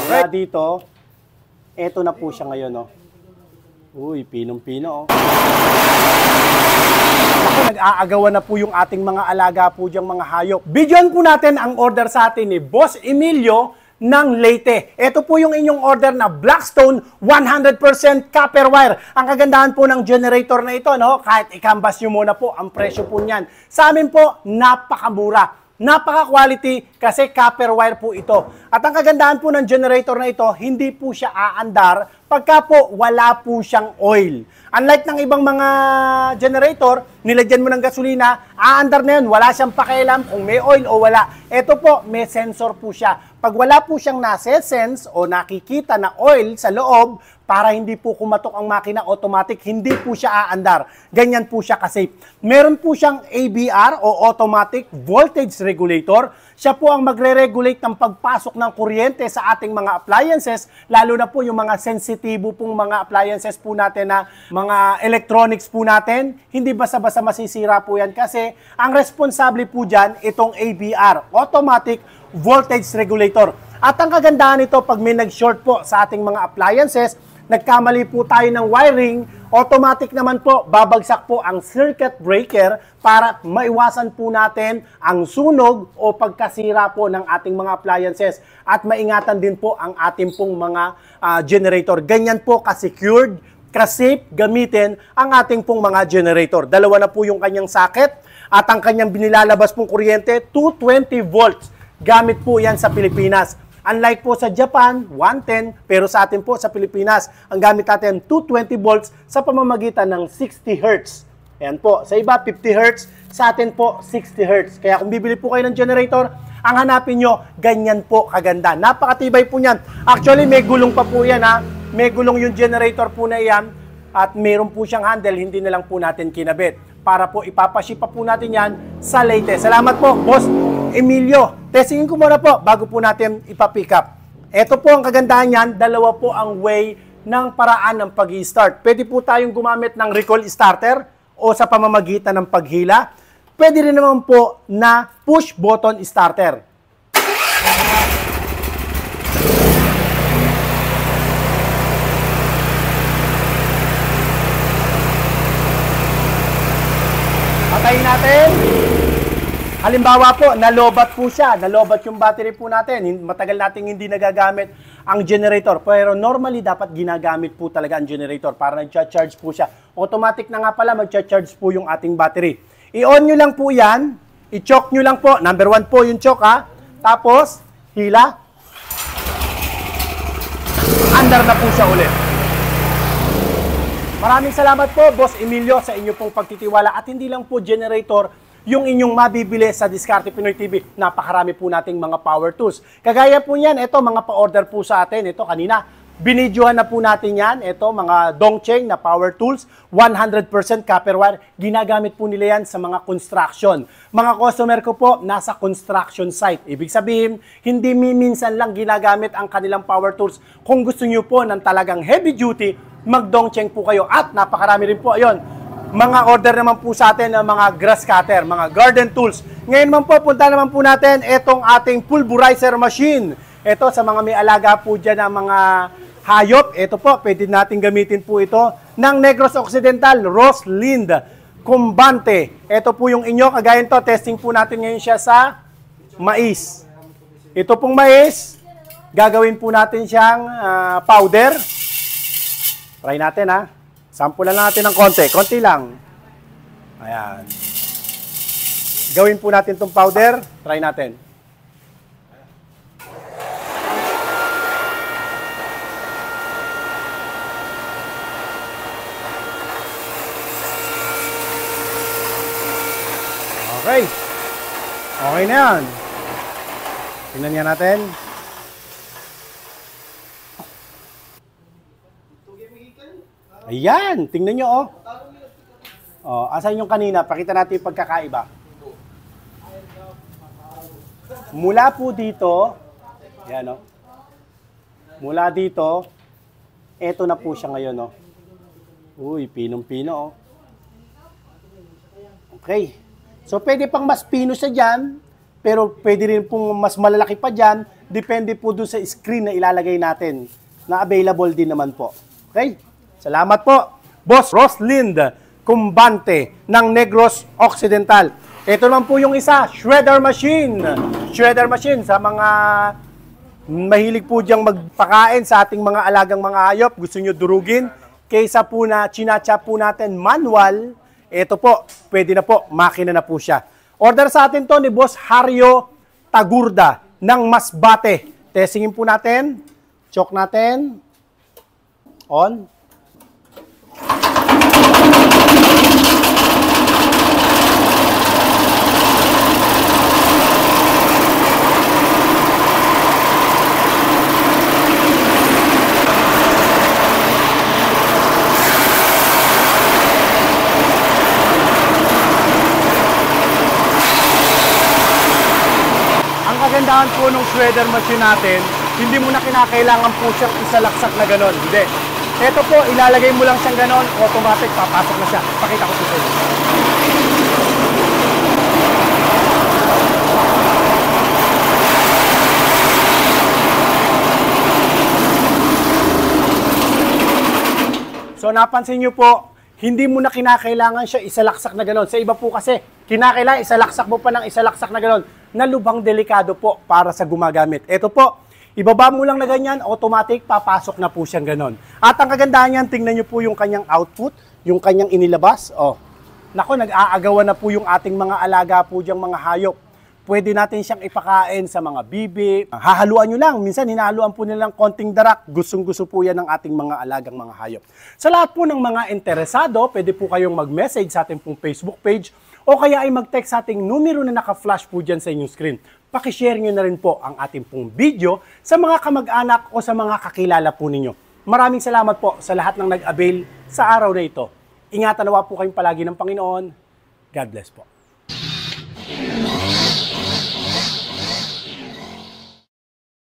Mula dito, eto na po siya ngayon, oh. Uy, pinong-pino, oh. Ako, nag-aagawan na po yung ating mga alaga po diyang mga hayop. Bigyan po natin ang order sa atin ni Boss Emilio ng Leyte. Ito po yung inyong order na Blackstone 100% copper wire. Ang kagandahan po ng generator na ito, no? Kahit ikambas nyo muna po, ang presyo po niyan. Sa amin po, napakamura. Napaka-quality kasi copper wire po ito. At ang kagandahan po ng generator na ito, hindi po siya aandar pagka po wala po siyang oil. Unlike ng ibang mga generator, nilagyan mo ng gasolina, aandar na yun, wala siyang pakialam kung may oil o wala. Ito po, may sensor po siya. Pag wala po siyang nase-sense o nakikita na oil sa loob, para hindi po kumatok ang makina automatic, hindi po siya aandar. Ganyan po siya ka-safe. Meron po siyang ABR o automatic voltage regulator. Siya po ang magre-regulate ng pagpasok ng kuryente sa ating mga appliances, lalo na po yung mga sensitibo pong mga appliances po natin na mga electronics po natin. Hindi basta-basta masisira po yan kasi ang responsable po dyan itong ABR, automatic voltage regulator. At ang kagandahan nito, pag may nag-short po sa ating mga appliances, nagkamali po tayo ng wiring, automatic naman po, babagsak po ang circuit breaker para maiwasan po natin ang sunog o pagkasira po ng ating mga appliances at maingatan din po ang ating pong mga generator. Ganyan po ka-secured, ka-safe gamitin ang ating pong mga generator. Dalawa na po yung kanyang socket at ang kanyang binilalabas pong kuryente, 220 volts. Gamit po yan sa Pilipinas. Unlike po sa Japan, 110, pero sa atin po sa Pilipinas, ang gamit natin 220 volts sa pamamagitan ng 60 Hz. Ayan po, sa iba 50 Hz, sa atin po 60 Hz. Kaya kung bibili po kayo ng generator, ang hanapin nyo, ganyan po kaganda. Napakatibay po niyan. Actually, may gulong pa po yan, ha. May gulong yung generator po na yan at meron po siyang handle, hindi na lang po natin kinabit. Para po ipapaship pa po natin yan sa Leyte. Salamat po, Boss Emilio. Testingin ko muna po bago po natin ipa-pick up. Ito po ang kagandahan niyan, dalawa po ang way ng paraan ng pag-i-start. Pwede po tayong gumamit ng recall starter o sa pamamagitan ng paghila. Pwede rin naman po na push button starter. Patayin natin. Halimbawa po, nalobat po siya. Nalobat yung battery po natin. Matagal nating hindi nagagamit ang generator. Pero normally, dapat ginagamit po talaga ang generator para nag-charge po siya. Automatic na nga pala, mag-charge po yung ating battery. I-on nyo lang po yan. I-choke nyo lang po. Number 1 po yung choke, ha. Tapos, hila. Andar na po siya ulit. Maraming salamat po, Boss Emilio, sa inyo pong pagtitiwala. At hindi lang po generator, yung inyong mabibili sa Diskarte Pinoy TV. Napakarami po nating mga power tools. Kagaya po niyan, ito mga pa-order po sa atin. Ito kanina, binidyohan na po natin yan. Ito mga Dongcheng na power tools, 100% copper wire. Ginagamit po nila yan sa mga construction. Mga customer ko po, nasa construction site. Ibig sabihin, hindi minsan lang ginagamit ang kanilang power tools. Kung gusto nyo po ng talagang heavy duty, mag-Dongcheng po kayo. At napakarami rin po, ayun, mga order naman po sa atin ng mga grass cutter, mga garden tools. Ngayon naman po, punta naman po natin itong ating pulverizer machine. Ito sa mga may alaga po dyan ng mga hayop. Ito po, pwede natin gamitin po ito ng Negros Occidental, Rosalind Combante. Ito po yung inyo, kagaya to, testing po natin ngayon siya sa mais. Ito pong mais, gagawin po natin siyang powder. Try natin, ha. Sampulan natin ng konti. Konti lang. Ayan. Gawin po natin itong powder. Try natin. Okay. Okay na yan. Tingnan nga natin. Ayan, tingnan nyo, oh. Oh, asan yung kanina? Pakita natin yung pagkakaiba. Mula po dito, ayan, oh. Mula dito, eto na po siya ngayon, oh. Uy, pinong-pino, oh. Okay. So, pwede pang mas pino siya dyan. pero pwede rin pong mas malalaki pa dyan, depende po dun sa screen na ilalagay natin, na available din naman po. Okay? Salamat po, Boss Roslind Cumbante ng Negros Occidental. Ito naman po yung isa, shredder machine. Shredder machine sa mga mahilig po diyang magpakain sa ating mga alagang mga hayop, gusto nyo durugin, kaysa po na chinachop po natin manual, ito po, pwede na po, makina na po siya. Order sa atin to ni Boss Hario Tagurda ng Masbate. Testingin po natin. Choke natin. On. Kagandahan po nung shredder machine natin, hindi mo na kinakailangan po siyang isalaksak na ganon. Hindi. Ito po, ilalagay mo lang siyang ganon, automatic, papasok na siya. Pakita ko po sa inyo. So napansin nyo po, hindi mo na kinakailangan siya isalaksak na ganon. Sa iba po kasi, kinakailangan isalaksak mo pa ng isalaksak na ganon, na lubhang delikado po para sa gumagamit. Ito po, ibaba mo lang na ganyan, automatic, papasok na po siyang ganon. At ang kagandahan niyan, tingnan nyo po yung kanyang output, yung kanyang inilabas. Oh, nako, nag-aagawan na po yung ating mga alaga po diyang mga hayop. Pwede natin siyang ipakain sa mga bibi. Hahaluan nyo lang. Minsan, hinahaluan po nilang konting darak. Gustong-gusto po yan ng ating mga alagang mga hayop. Sa lahat po ng mga interesado, pwede po kayong mag-message sa ating pong Facebook page o kaya ay mag-text sa ating numero na naka-flash po dyan sa inyong screen. Pakishare nyo na rin po ang ating pong video sa mga kamag-anak o sa mga kakilala po ninyo. Maraming salamat po sa lahat ng nag-avail sa araw na ito. Ingatan nawa po kayong palagi ng Panginoon. God bless po.